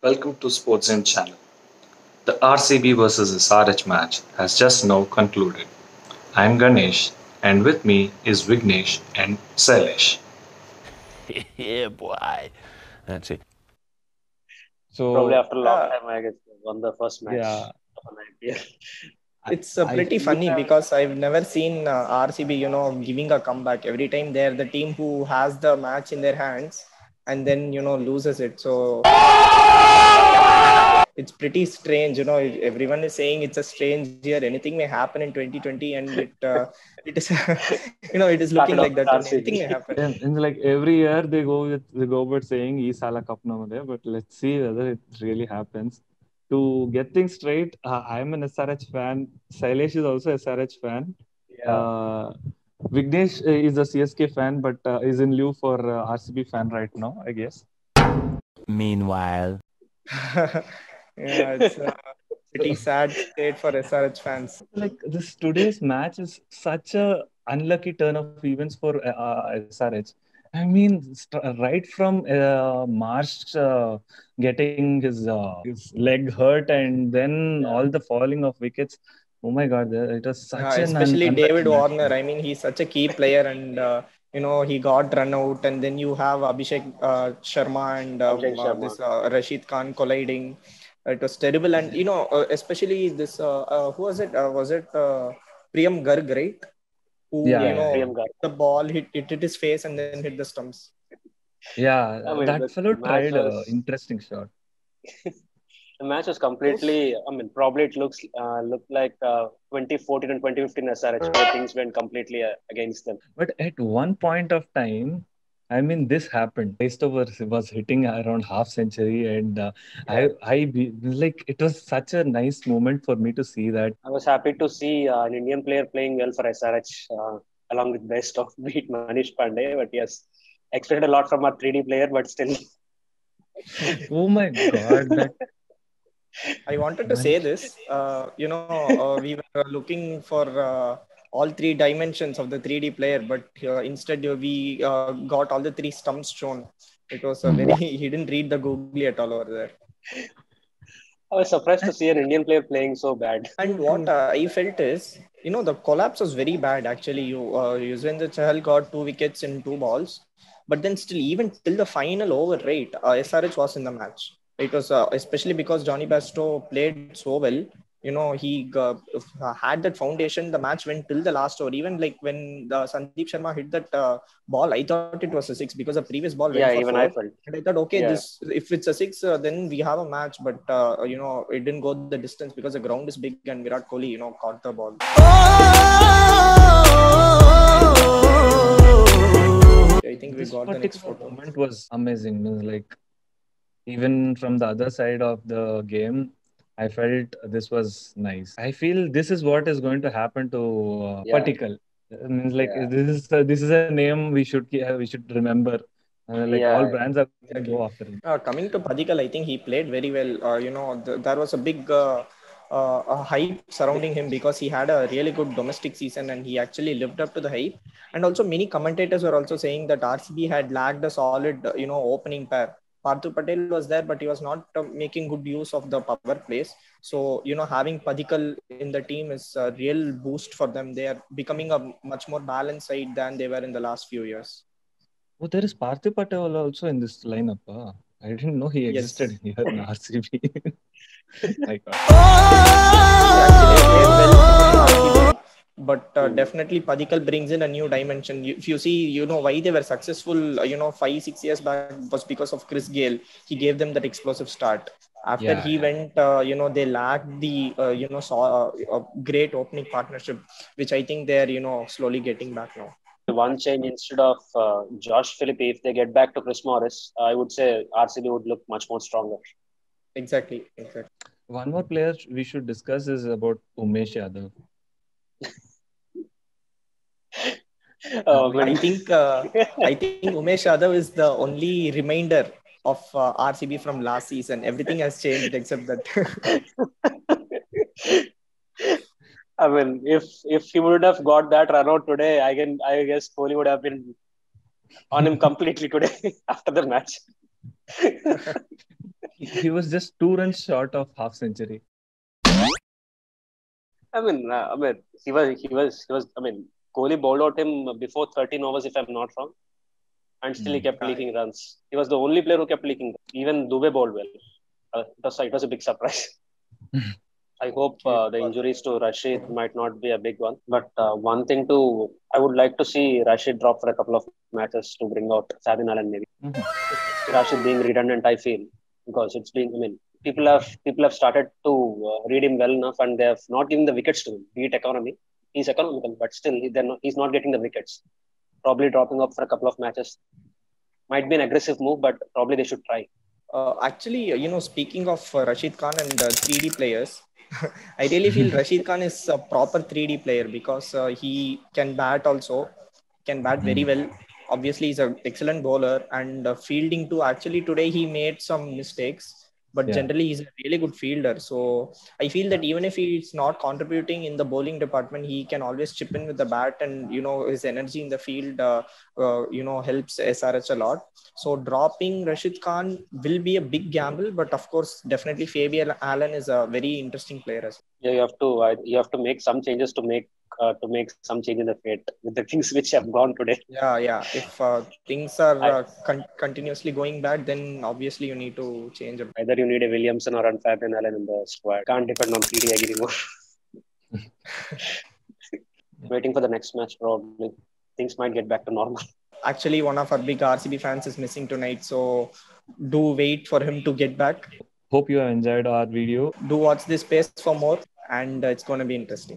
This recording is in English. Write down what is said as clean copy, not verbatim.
Welcome to Sports Zen channel. The RCB versus SRH match has just now concluded. I am Ganesh and with me is Vignesh and Sailesh. Yeah, boy. That's it. Probably So after a long time, I guess they won the first match yeah, of an IPL. it's I pretty feel funny because I've never seen RCB, giving a comeback. Every time they're the team who has the match in their hands and then loses it. So it's pretty strange. Everyone is saying it's a strange year. Anything may happen in 2020, and it is it is looking Started like off that with only. Anything may RCB. happen. and like every year they go about saying "Ee Sala Cup Namade," but let's see whether it really happens. To get things straight, I'm an SRH fan. Sailesh is also SRH fan. Yeah. Uh, Vignesh is a CSK fan, but is in lieu for RCB fan right now, I guess. meanwhile. Yeah, it's a pretty sad state for SRH fans. Like this today's match is such a unlucky turn of events for SRH. I mean, right from March getting his leg hurt and then Yeah. all the falling of wickets. Oh my God, it was Yeah. such an Yeah. un Yeah. unlucky Especially David match. Warner. I mean, he's such a key player, and he got run out. And then you have Abhishek Sharma and Abhishek Sharma. this Rashid Khan colliding. It was terrible, and especially this who was it? Was it Priyam Garg, right? Who Yeah, Yeah, yeah, yeah. Priyam Gar. hit the ball, hit his face, and then hit the stumps. Yeah, I mean, that the fellow match tried a was interesting shot. the match was Those completely. I mean, probably it looked like 2014 and 2015 SRH where things went completely against them. But at one point of time, I mean, this happened. Bairstow was hitting around half century, and Yeah. like it was such a nice moment for me to see that. I was happy to see an Indian player playing well for SRH along with best of beat Manish Pandey. But yes, expected a lot from our 3D player, but still. Oh my God, that I wanted to say Manish. this. We were looking for all three dimensions of the 3D player, but instead we got all the three stumps shown. It was a very he didn't read the googly at all over there. I was surprised to see an Indian player playing so bad. And what I felt is, the collapse was very bad. Actually, Yuzvendra Chahal got 2 wickets in 2 balls, but then still, even till the final over, right? SRH was in the match. It was especially because Johnny Bairstow played so well. He had that foundation. The match went till the last over. Even like when Sandeep Sharma hit that ball, I thought it was a six because the previous ball went for Yeah, even four. I felt. And I thought, okay, Yeah. this if it's a six, then we have a match. But it didn't go the distance because the ground is big and Virat Kohli, caught the ball. I think we This got the next particular photo. moment was amazing. Means like even from the other side of the game, I felt this was nice. I feel this is what is going to happen to Yeah. Patikal. Means like Yeah. this is a name we should remember. Like all Yeah. brands are going to go Exactly. after him. Coming to Padikal, I think he played very well. There was a big hype surrounding him because he had a really good domestic season and he actually lived up to the hype. And also, many commentators were also saying that RCB had lacked a solid, opening pair. Parthu Patel was there, but he was not making good use of the power plays. So, having Padikal in the team is a real boost for them. They are becoming a much more balanced side than they were in the last few years. Oh, there is Parthiv Patel also in this lineup. I didn't know he existed Yes. here in RCB. My God. He actually played well for RCB, but definitely Padikal brings in a new dimension. If you see, why they were successful, 5, 6 years back was because of Chris Gale. He gave them that explosive start. After Yeah, he yeah. went, they lacked the, saw a great opening partnership, which I think they're, slowly getting back now. One change instead of Josh Phillippe, if they get back to Chris Morris, I would say RCB would look much more stronger. Exactly, exactly. One more player we should discuss is about Umesh Yadav. I But I mean, think Umesh Yadav is the only remainder of RCB from last season. Everything has changed except that. I mean, if he would have got that run out today, I guess Kohli would have been on him completely today after the match. He was just 2 runs short of half century. I mean, he was. I mean, Kohli bowled out him before 13 overs, if I'm not wrong, and still he kept leaking runs. He was the only player who kept leaking. Even Dubey bowled well. It was a big surprise. I hope the injuries to Rashid might not be a big one. But one thing I would like to see Rashid drop for a couple of matches to bring out Sabin Allen maybe. Rashid being redundant, I feel, because it's been. I mean, people have started to read him well enough, and they have not given the wickets to him. Be it economy, he's economical, but still, he's not getting the wickets. Probably dropping up for a couple of matches might be an aggressive move, but probably they should try. Actually, speaking of Rashid Khan and 3D players, I really feel Rashid Khan is a proper 3D player because he can bat also, can bat very well. Obviously, he's an excellent bowler and fielding too. Actually, today he made some mistakes, but Yeah. generally he's a really good fielder. So I feel that even if he's not contributing in the bowling department, he can always chip in with the bat, and his energy in the field, helps SRH a lot. So dropping Rashid Khan will be a big gamble, but of course, definitely Fabian Allen is a very interesting player as well. Yeah, you have to make some changes to make some change in the fate with the things which have gone today. Yeah. If things are I, continuously going bad, then obviously you need to change a. Either you need a Williamson or Fabian Allen in the squad. Can't depend on PDA anymore. Waiting for the next match, probably things might get back to normal. Actually, one of our big RCB fans is missing tonight, so do wait for him to get back. Hope you have enjoyed our video. Do watch this space for more, and it's going to be interesting.